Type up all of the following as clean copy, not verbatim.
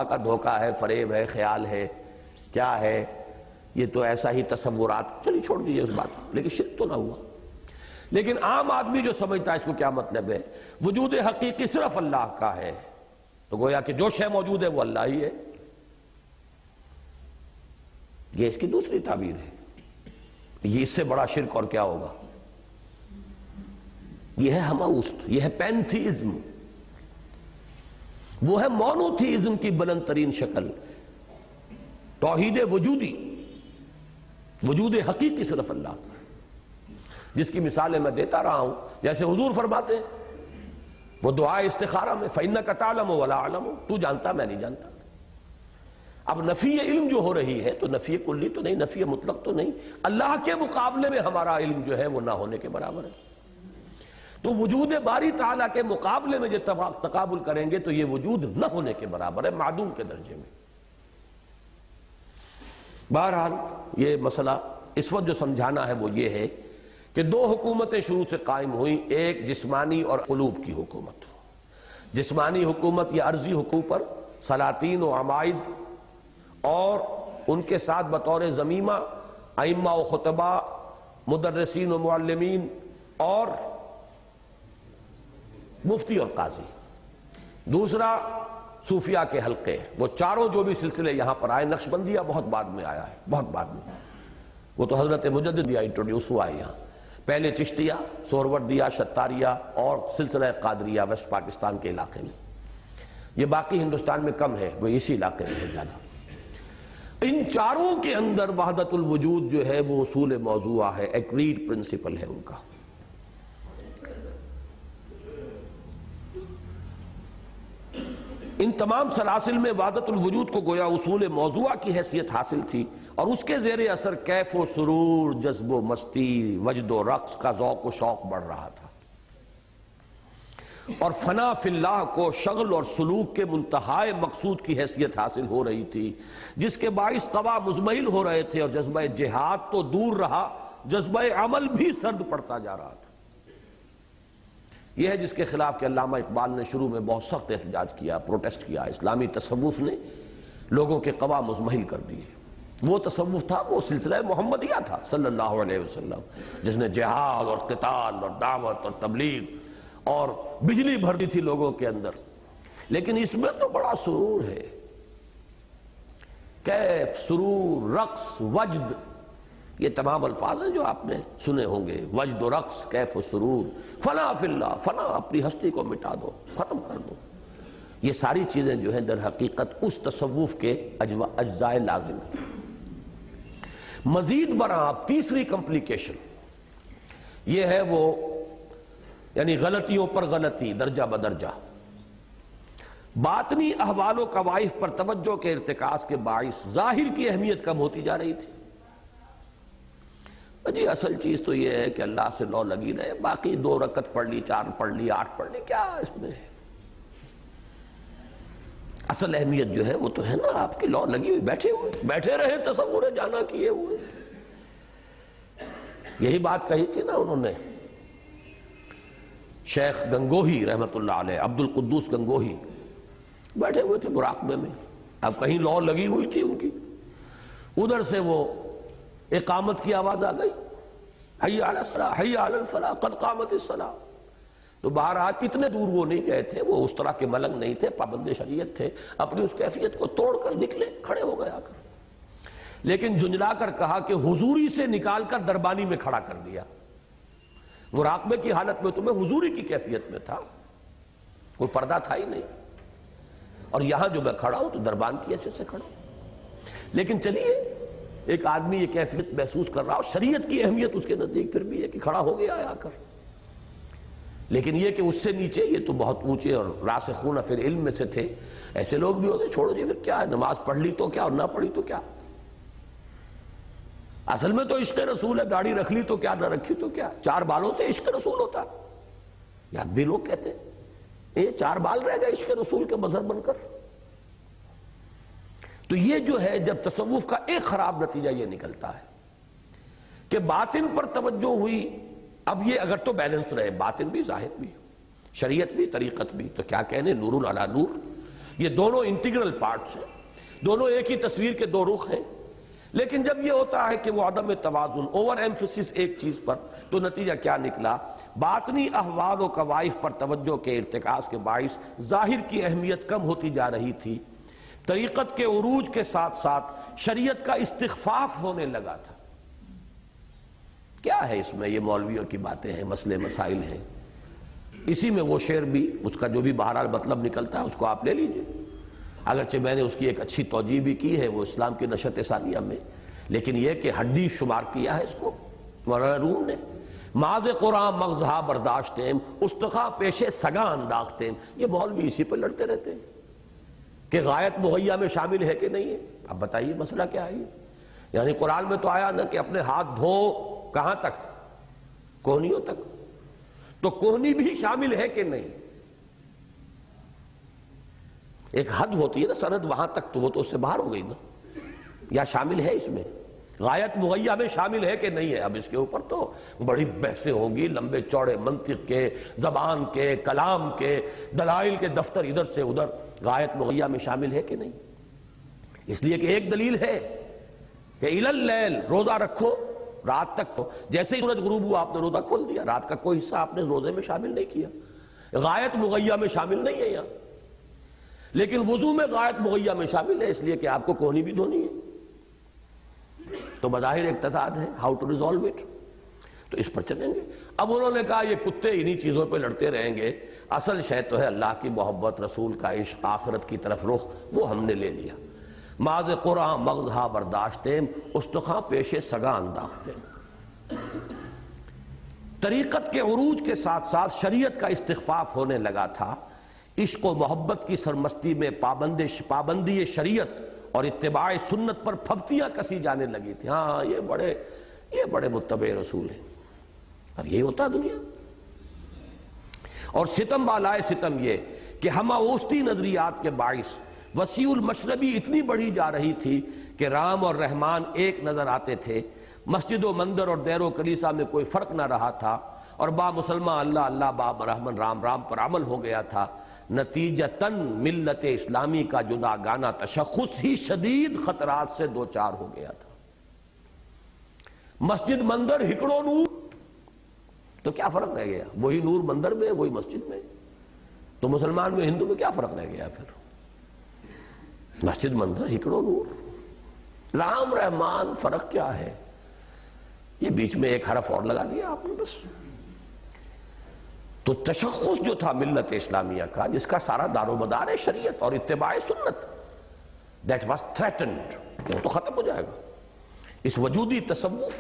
کا دھوکہ ہے، فریب ہے، خیال ہے، کیا ہے، یہ تو ایسا ہی تصورات، چلیے چھوڑ دیجئے اس بات کو، لیکن شرک تو نہ ہوا۔ لیکن عام آدمی جو سمجھتا ہے اس کو کیا مطلب ہے، وجود حقیقی صرف اللہ کا ہے، تو گویا کہ جو شے موجود ہے وہ اللہ ہی ہے، یہ اس کی دوسری تعبیر ہے۔ یہ اس سے بڑا شرک اور کیا ہوگا؟ یہ ہے ہماؤست، یہ ہے پینتھیزم، وہ ہے مونوتھیزم کی بلند ترین شکل، توحید وجودی، وجود حقیقی صرف اللہ کا، جس کی مثالیں میں دیتا رہا ہوں، جیسے حضور فرماتے ہیں وہ دعا استخارہ میں فَإِنَّكَ تَعْلَمُ وَلَا أَعْلَمُ، تو جانتا میں نہیں جانتا۔ اب نفی علم جو ہو رہی ہے تو نفی کلی تو نہیں، نفی مطلق تو نہیں، اللہ کے مقابلے میں ہمارا علم جو ہے وہ نہ ہونے کے برابر ہے، تو وجود باری تعالیٰ کے مقابلے میں جو تقابل کریں گے تو یہ وجود نہ ہونے کے برابر ہے، معدوم کے درجے میں۔ بہرحال یہ مسئلہ اس وقت جو سمجھانا ہے وہ یہ ہے کہ دو حکومتیں شروع سے قائم ہوئیں، ایک جسمانی اور قلوب کی حکومت۔ جسمانی حکومت یا عرضی حقوق پر سلاطین و عمائد اور ان کے ساتھ بطور ضمیمہ ائمہ و خطبہ، مدرسین و معلمین اور مفتی اور قاضی۔ دوسرا صوفیاء کے حلقے، وہ چاروں جو بھی سلسلے یہاں پر آئے، نقشبندیہ بہت بعد میں آیا ہے، بہت بعد میں، وہ تو حضرت مجددیہ انٹروڈیوس ہوا ہے یہاں، پہلے چشتیہ، سہروردیہ، شتاریہ اور سلسلہ قادریہ ویسٹ پاکستان کے علاقے میں، یہ باقی ہندوستان میں کم ہے، وہ اسی علاقے میں ہے زیادہ۔ ان چاروں کے اندر وحدت الوجود جو ہے وہ اصول موضوع ہے، ایگریڈ پرنسپل ہے ان کا۔ ان تمام سلاسل میں وحدت الوجود کو گویا اصول موضوع کی حیثیت حاصل تھی، اور اس کے زیر اثر کیف و سرور، جذب و مستی، وجد و رقص کا ذوق و شوق بڑھ رہا تھا، اور فنا فی اللہ کو شغل اور سلوک کے منتہائے مقصود کی حیثیت حاصل ہو رہی تھی، جس کے باعث قوا مزمحل ہو رہے تھے، اور جذبہ جہاد تو دور رہا، جذبہ عمل بھی سرد پڑتا جا رہا تھا۔ یہ ہے جس کے خلاف کہ علامہ اقبال نے شروع میں بہت سخت احتجاج کیا، پروٹیسٹ کیا، اسلامی تصوف نے لوگوں کے قوا مزمحل کر دیے۔ وہ تصوف تھا، وہ سلسلہ محمدیہ تھا صلی اللہ علیہ وسلم، جس نے جہاد اور قتال اور دعوت اور تبلیغ اور بجلی بھر دی تھی لوگوں کے اندر، لیکن اس میں تو بڑا سرور ہے، کیف، سرور، رقص، وجد، یہ تمام الفاظ ہیں جو آپ نے سنے ہوں گے، وجد و رقص، کیف و سرور، فنا فی اللہ، فنا اپنی ہستی کو مٹا دو، ختم کر دو، یہ ساری چیزیں جو ہیں در حقیقت اس تصوف کے اجزائے لازم ہیں۔ مزید برآں تیسری کمپلیکیشن یہ ہے وہ یعنی غلطیوں پر غلطی درجہ بدرجہ، باطنی احوال و کوائف پر توجہ کے ارتکاز کے باعث ظاہر کی اہمیت کم ہوتی جا رہی تھی۔ جی اصل چیز تو یہ ہے کہ اللہ سے لو لگی رہے، باقی 2 رکعت پڑھ لی، 4 پڑھ لی، 8 پڑھ لی، کیا اس میں ہے؟ اصل اہمیت جو ہے وہ تو ہے نا آپ کی لو لگی ہوئی، بیٹھے رہے تصور جانا کیے ہوئے۔ یہی بات کہی تھی نا انہوں نے، شیخ گنگوہی رحمت اللہ علیہ، عبد القدوس گنگوہی، بیٹھے ہوئے تھے مراقبے میں، اب کہیں لو لگی ہوئی تھی ان کی، ادھر سے وہ اقامت کی آواز آ گئی، حی علی الصلاۃ، حی علی الفلاح، قد قامت الصلاۃ۔ تو بہرحال اتنے دور وہ نہیں گئے تھے، وہ اس طرح کے ملنگ نہیں تھے، پابند شریعت تھے، اپنی اس کیفیت کو توڑ کر نکلے، کھڑے ہو گئے آ کر، لیکن جھنجلا کر کہا کہ حضوری سے نکال کر دربانی میں کھڑا کر دیا۔ مراقبے کی حالت میں تو میں حضوری کی کیفیت میں تھا، کوئی پردہ تھا ہی نہیں، اور یہاں جو میں کھڑا ہوں تو دربان کی حیثیت سے کھڑا ہوں۔ لیکن چلیے ایک آدمی یہ کیفیت محسوس کر رہا، اور شریعت کی اہمیت اس کے نزدیک پھر بھی ہے کہ کھڑا ہو گیا ہے آ کر، لیکن یہ کہ اس سے نیچے یہ تو بہت اونچے اور راسخون فی العلم میں سے تھے، ایسے لوگ بھی ہوتے، چھوڑو جی پھر کیا ہے، نماز پڑھ لی تو کیا اور نہ پڑھی تو کیا، اصل میں تو عشق رسول ہے، داڑھی رکھ لی تو کیا، نہ رکھی تو کیا، 4 بالوں سے عشق رسول ہوتا ہے، یاد بھی لوگ کہتے ہیں یہ 4 بال رہ گئے عشق رسول کے مظہر بن کر۔ تو یہ جو ہے جب تصوف کا ایک خراب نتیجہ یہ نکلتا ہے کہ باطن پر توجہ ہوئی، اب یہ اگر تو بیلنس رہے، باطن بھی ظاہر بھی، شریعت بھی طریقت بھی، تو کیا کہنے، نور علی نور، یہ دونوں انٹیگرل پارٹس ہیں، دونوں ایک ہی تصویر کے دو رخ ہیں۔ لیکن جب یہ ہوتا ہے کہ وہ عدم توازن، اوور ایمفیسس ایک چیز پر، تو نتیجہ کیا نکلا؟ باطنی احوال و قوائف پر توجہ کے ارتکاز کے باعث ظاہر کی اہمیت کم ہوتی جا رہی تھی، طریقت کے عروج کے ساتھ ساتھ شریعت کا استخفاف ہونے لگا تھا۔ کیا ہے اس میں؟ یہ مولویوں کی باتیں ہیں، مسئلے مسائل ہیں۔ اسی میں وہ شعر بھی، اس کا جو بھی بہرحال مطلب نکلتا ہے اس کو آپ لے لیجئے، اگرچہ میں نے اس کی ایک اچھی توجیہ بھی کی ہے وہ اسلام کی نشت ثانیہ میں، لیکن یہ کہ ہڈی شمار کیا ہے اس کو مولانا روم نے۔ ماذ قرآن مغزہا برداشتیم استخا پیشے سگاں انداختیم، یہ مولوی اسی پہ لڑتے رہتے ہیں کہ غایت مہیا میں شامل ہے کہ نہیں ہے۔ اب بتائیے مسئلہ کیا ہے؟ یعنی قرآن میں تو آیا نا کہ اپنے ہاتھ دھو، کہاں تک؟ کوہنیوں تک، تو کوہنی بھی شامل ہے کہ نہیں؟ ایک حد ہوتی ہے نا، سند وہاں تک، تو وہ تو اس سے باہر ہو گئی نا، یا شامل ہے اس میں؟ غایت مغیہ میں شامل ہے کہ نہیں ہے؟ اب اس کے اوپر تو بڑی بحثیں ہوں گی، لمبے چوڑے منطق کے، زبان کے، کلام کے، دلائل کے دفتر ادھر سے ادھر، غایت مغیہ میں شامل ہے کہ نہیں؟ اس لیے کہ ایک دلیل ہے کہ الی اللیل، روزہ رکھو رات تک، تو جیسے ہی سورج غروب ہوا آپ نے روزہ کھول دیا، رات کا کوئی حصہ آپ نے روزے میں شامل نہیں کیا، غایت مغیہ میں شامل نہیں ہے یہاں۔ لیکن وضو میں غایت مغیہ میں شامل ہے، اس لیے کہ آپ کو کوہنی بھی دھونی ہے، تو بظاہر ایک تضاد ہے۔ ہاؤ ٹو ریزالو اٹ، تو اس پر چلیں گے۔ اب انہوں نے کہا یہ کتے انہی چیزوں پہ لڑتے رہیں گے، اصل شے تو ہے اللہ کی محبت، رسول کا عشق، آخرت کی طرف رخ، وہ ہم نے لے لیا۔ ماذ قرآن مغزہا برداشتیم استخاں پیشے سگاں انداختیم، طریقت کے عروج کے ساتھ ساتھ شریعت کا استخفاف ہونے لگا تھا، عشق و محبت کی سرمستی میں پابندی شریعت اور اتباع سنت پر پھبتیاں کسی جانے لگی تھی۔ ہاں یہ بڑے متبع رسول ہیں، اب یہی ہوتا دنیا۔ اور ستم بالائے ستم یہ کہ ہمہ اوسطی نظریات کے باعث وسیع المشربی اتنی بڑھی جا رہی تھی کہ رام اور رحمان ایک نظر آتے تھے، مسجد و مندر اور دیر و کلیسا میں کوئی فرق نہ رہا تھا، اور با مسلمان اللہ اللہ، با برہمن رام رام پر عمل ہو گیا تھا۔ نتیجتاً ملت اسلامی کا جدا گانا تشخص ہی شدید خطرات سے دوچار ہو گیا تھا۔ مسجد مندر ہکڑو نور، تو کیا فرق رہ گیا؟ وہی نور مندر میں، وہی مسجد میں، تو مسلمان میں ہندو میں کیا فرق رہ گیا پھر؟ مسجد مندر ہکڑو نور، رام رحمان، فرق کیا ہے؟ یہ بیچ میں ایک حرف اور لگا دیا آپ نے بس۔ تو تشخص جو تھا ملت اسلامیہ کا، جس کا سارا دار و مدار ہے شریعت اور اتباع سنت، دیٹ واز تھریٹنڈ، وہ تو ختم ہو جائے گا۔ اس وجودی تصوف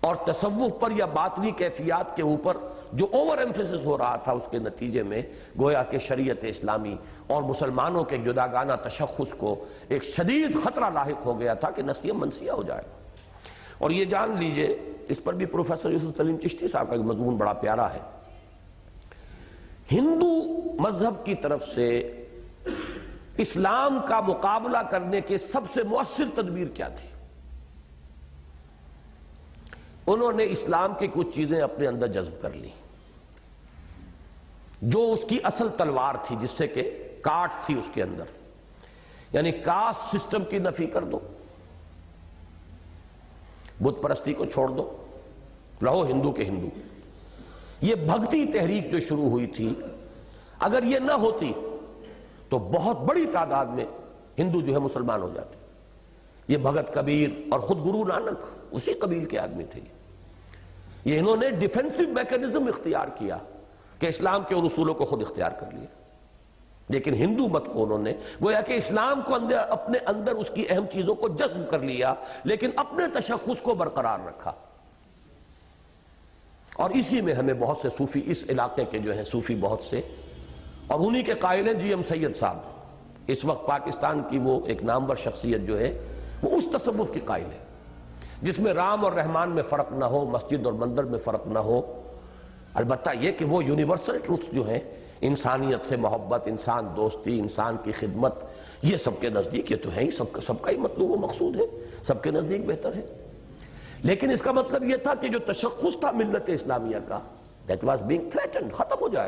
اور تصوف پر یا باطنی کیفیات کے اوپر جو اوور ایمفیسس ہو رہا تھا، اس کے نتیجے میں گویا کہ شریعت اسلامی اور مسلمانوں کے جداگانہ تشخص کو ایک شدید خطرہ لاحق ہو گیا تھا کہ نسیہ منسیہ ہو جائے گا۔ اور یہ جان لیجئے، اس پر بھی پروفیسر یوسف سلیم چشتی صاحب کا ایک مضمون بڑا پیارا ہے۔ ہندو مذہب کی طرف سے اسلام کا مقابلہ کرنے کے سب سے مؤثر تدبیر کیا تھی؟ انہوں نے اسلام کی کچھ چیزیں اپنے اندر جذب کر لی، جو اس کی اصل تلوار تھی، جس سے کہ کاٹ تھی اس کے اندر، یعنی کاسٹ سسٹم کی نفی کر دو، بت پرستی کو چھوڑ دو، رہو ہندو کے ہندو۔ یہ بھگتی تحریک جو شروع ہوئی تھی، اگر یہ نہ ہوتی تو بہت بڑی تعداد میں ہندو جو ہے مسلمان ہو جاتے۔ یہ بھگت کبیر اور خود گرو نانک اسی قبیل کے آدمی تھے۔ یہ انہوں نے ڈیفینسو میکانزم اختیار کیا کہ اسلام کے اصولوں کو خود اختیار کر لیا، لیکن ہندو مت کو انہوں نے گویا کہ اسلام کو اپنے اندر اس کی اہم چیزوں کو جذب کر لیا، لیکن اپنے تشخص کو برقرار رکھا۔ اور اسی میں ہمیں بہت سے صوفی، اس علاقے کے جو ہیں صوفی بہت سے، اور انہی کے قائل ہیں جی ایم سید صاحب، اس وقت پاکستان کی وہ ایک نامور شخصیت جو ہے، وہ اس تصوف کی قائل ہے جس میں رام اور رحمان میں فرق نہ ہو، مسجد اور مندر میں فرق نہ ہو، البتہ یہ کہ وہ یونیورسل ٹروتھ جو ہیں، انسانیت سے محبت، انسان دوستی، انسان کی خدمت، یہ سب کے نزدیک یہ تو ہے ہی، سب کا ہی مطلوب و مقصود ہے، سب کے نزدیک بہتر ہے۔ لیکن اس کا مطلب یہ تھا کہ جو تشخص تھا ملت اسلامیہ کا، دیٹ واز بینگ تھریٹنڈ، ختم ہو جائے